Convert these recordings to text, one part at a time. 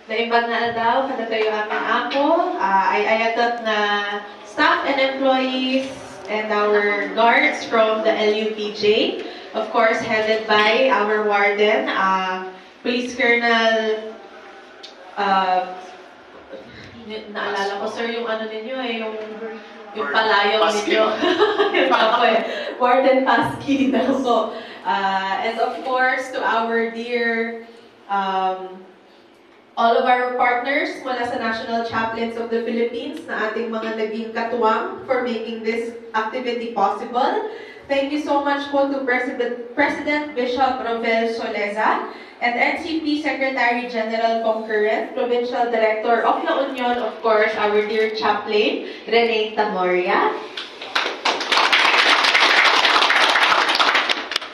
Naimbag na daw, kada tayo aming ako, ay ayatot na staff and employees and our guards from the LUPJ. Of course, headed by our warden, Police Colonel, naalala ko sir yung ano ninyo yung palayo ninyo. Yung ako Warden Pasky na po. And of course, to our dear all of our partners mula sa National Chaplains of the Philippines na ating mga naging katuwang for making this activity possible. Thank you so much po to President Bishop Rovel Soleza and NCP Secretary General Concurrent, Provincial Director of La Union, of course, our dear chaplain, Rene Tamoria.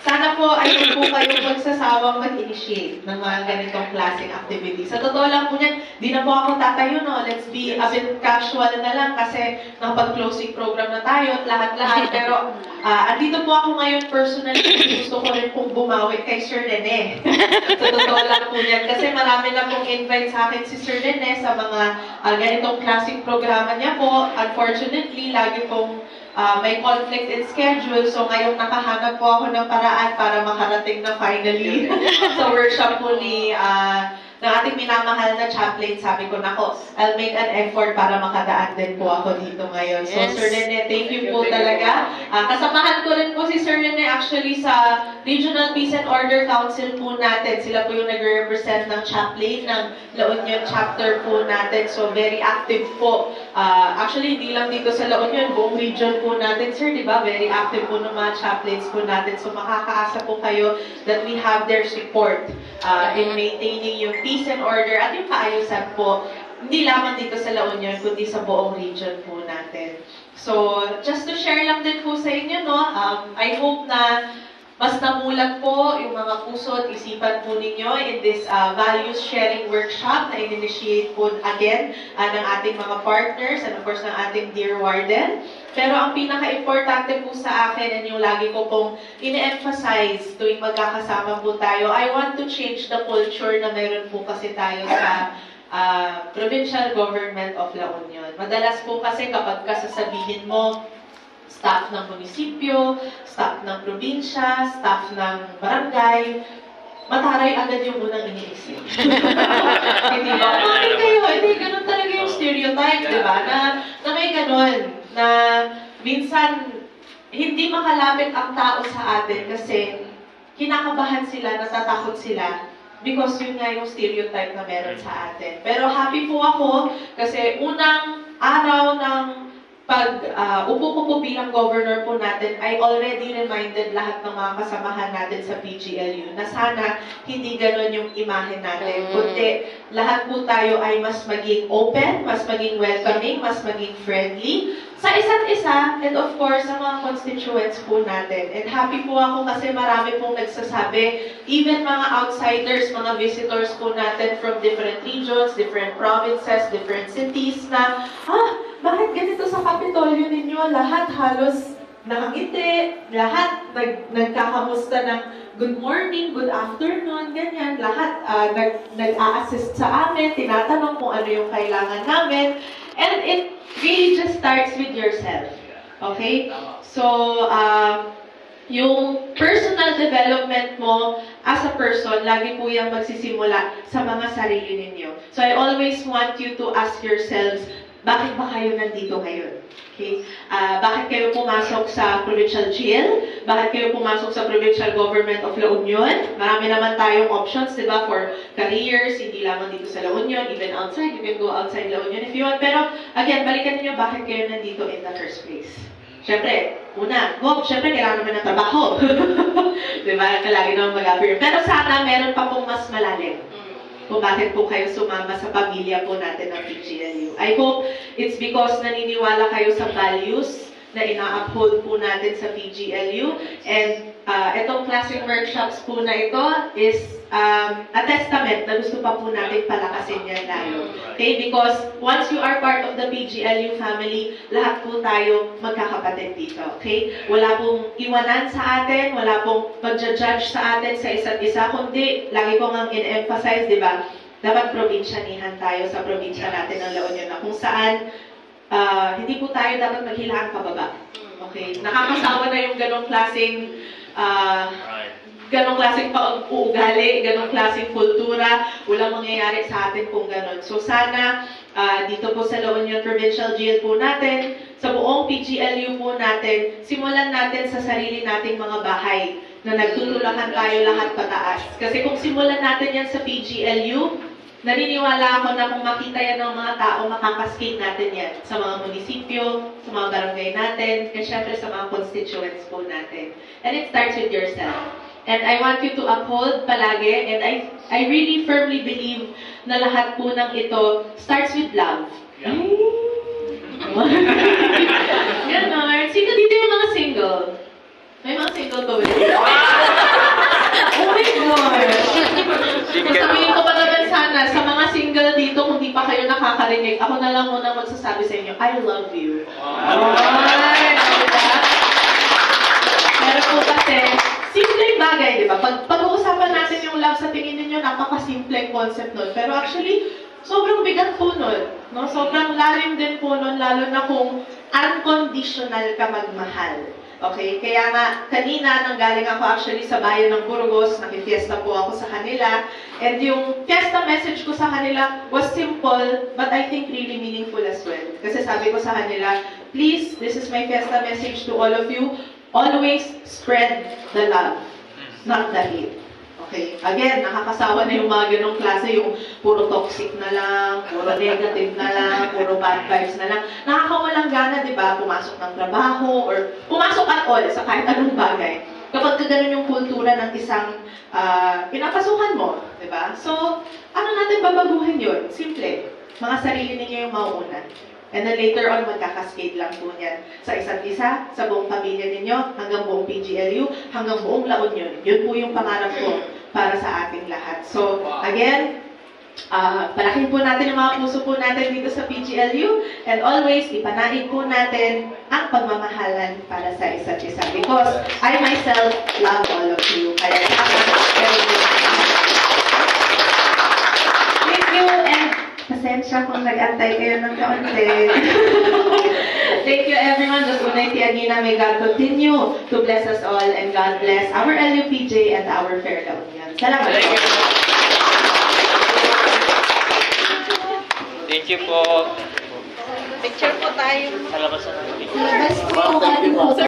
Sana po ay hindi po kayong magsasawang mag-initiate ng mga ganitong klaseng activities. Sa totoo lang po niyan, di na po ako tatayo, no? Let's be a bit casual na lang kasi nakapag-closing program na tayo at lahat-lahat. Pero andito po ako ngayon personally. Gusto ko rin pong bumawi kay Sir Rene. Sa totoo lang po niyan. Kasi marami na pong invite sa akin si Sir Rene sa mga ganitong klaseng programa niya po. Unfortunately, lagi pong may conflict in schedule, so ngayon nakahanap po ako ng paraan para makarating na finally sa workshop po ng ating minamahal na chaplain. Sabi ko, nako, I'll make an effort para makadaan din po ako dito ngayon. So, yes. Sir Rene, thank you po talaga. Kasamahan ko rin po si Sir Rene actually sa Regional Peace and Order Council po natin. Sila po yung nag-represent ng chaplain ng La Union chapter po natin. So, very active po. Actually, hindi lang dito sa La Union, buong region po natin, sir, di ba? Very active po ng mga chaplains po natin. So, makakaasa po kayo that we have their support in maintaining yung peace and order at yung kaayusan po, hindi lamang dito sa La Union, kundi sa buong region po natin. So, just to share lang din po sa inyo, no, I hope na mas namulat po yung mga puso at isipan po ninyo in this values sharing workshop na in-initiate po again ng ating mga partners and of course ng ating dear warden. Pero ang pinaka-importante po sa akin and yung lagi ko pong ine-emphasize tuwing magkakasama po tayo, I want to change the culture na meron po kasi tayo sa provincial government of La Union. Madalas po kasi kapag sasabihin mo, staff ng munisipyo, staff ng probinsya, staff ng barangay, mataray agad yung unang iniisip. Hindi ba? Bakit kayo? Hindi, ganun talaga yung stereotype, di ba? Na may ganun, na minsan hindi makalapit ang tao sa atin kasi kinakabahan sila, natatakot sila because yun nga yung stereotype na meron sa atin. Pero happy po ako kasi unang araw ng upo ko po bilang governor po natin, I already reminded lahat ng mga kasamahan natin sa PGLU na sana hindi ganon yung imahe natin. Kundi lahat po tayo ay mas maging open, mas maging welcoming, mas maging friendly sa isa't isa, and of course, sa mga constituents po natin. And happy po ako kasi marami pong nagsasabi, even mga outsiders, mga visitors po natin from different regions, different provinces, different cities na, bakit ganito sa Kapitolyo ninyo? Lahat halos nakangiti, lahat nagkakamusta ng good morning, good afternoon, ganyan. Lahat nag-a-assist sa amin, tinatanong kung ano yung kailangan namin. And it really just starts with yourself. Okay? So, yung personal development mo as a person, lagi po yung magsisimula sa mga sarili ninyo. So, I always want you to ask yourselves, bakit ba kayo nandito ngayon? Okay? Bakit kayo pumasok sa provincial jail? Bakit kayo pumasok sa provincial government of La Union? Marami naman tayong options, di ba, for careers, hindi lamang dito sa La Union, even outside. You can go outside La Union if you want. Pero, again, balikan niyo bakit kayo nandito in the first place. Siyempre, siyempre, kailangan naman ng trabaho. Di ba? Lagi naman mag-appear. Pero sana, meron pa pong mas malalim kung bakit po kayo sumama sa pamilya po natin ng PGLU. I hope it's because naniniwala kayo sa values na ina-uphold po natin sa PGLU. And itong classic workshops po na ito is a testament na gusto pa po natin palakasin yan lalo. Okay? Because once you are part of the PGLU family, lahat po tayo magkakapatid dito. Okay? Wala pong iwanan sa atin, wala pong mag-judge sa atin sa isa't isa, kundi lagi ko nga in-emphasize, di ba? dapat probinsyanihan tayo sa probinsya natin ng La Union na kung saan hindi po tayo dapat maghilaan pababa. Okay? Nakakasawa na yung ganong klaseng pag-uugali, ganong klaseng kultura, walang mangyayari sa atin kung ganon. So sana, dito po sa La Union Provincial Jail po natin, sa buong PGLU po natin, simulan natin sa sarili nating mga bahay na nagtutulakan tayo lahat pataas. Kasi kung simulan natin yan sa PGLU, naniniwala ako na kung makita yan ng mga tao, makakaskate natin yan sa mga munisipyo, sa mga barangay natin, at syempre sa mga constituents po natin. And it starts with yourself. And I want you to uphold palagi, and I really firmly believe na lahat po ng ito starts with love. Yeah. Ganon. Sino dito yung mga single? May mga single ba ulit? Oh my gosh! Sasabihin ko pa naman sana, sa mga single dito, kung di pa kayo nakakarinig, ako na lang muna magsasabi sa inyo, I love you. Ay, diba? Pero po kasi, simpleng bagay, di ba? Pag-uusapan natin yung love sa tingin ninyo, napaka-simpleng concept nun. Pero actually, sobrang bigat po nun. No? Sobrang lalim din po nun, lalo na kung unconditional ka magmahal. Okay? Kaya nga, kanina, nang galing ako actually sa bayan ng Burgos, nakifiesta po ako sa kanila. And yung fiesta message ko sa kanila was simple, but I think really meaningful as well. Kasi sabi ko sa kanila, please, this is my fiesta message to all of you. Always spread the love, not the hate. Okay? Again, nakakasawa na yung mga ganong klase, yung puro toxic na lang, puro negative na lang, puro bad vibes na lang. Nakakawalang gana, di ba? Pumasok ng trabaho, or pumasok at all sa kahit anong bagay. Kapag gano'n yung kultura ng isang pinapasukan mo, di ba? So, ano natin babaguhin yun? Simple. Mga sarili ninyo yung mauuna. And then later on, magkakaskade lang po niyan sa isa't isa, sa buong pamilya ninyo, hanggang buong PGLU, hanggang buong La Union. Yun po yung pangarap ko para sa ating lahat. So, again, palakin po natin yung mga puso po natin dito sa PGLU, and always, ipanaig po natin ang pagmamahalan para sa isa't isa. Because I myself love all of you. Kaya thank you, and pasensya kung nag-antay kayo ng kaunti. Thank you everyone. Just unay tiagina. May God continue to bless us all, and God bless our LUPJ and our Fair La Union. Salamat. Thank you po. Picture po tayo. Sa labas na natin. Labas po.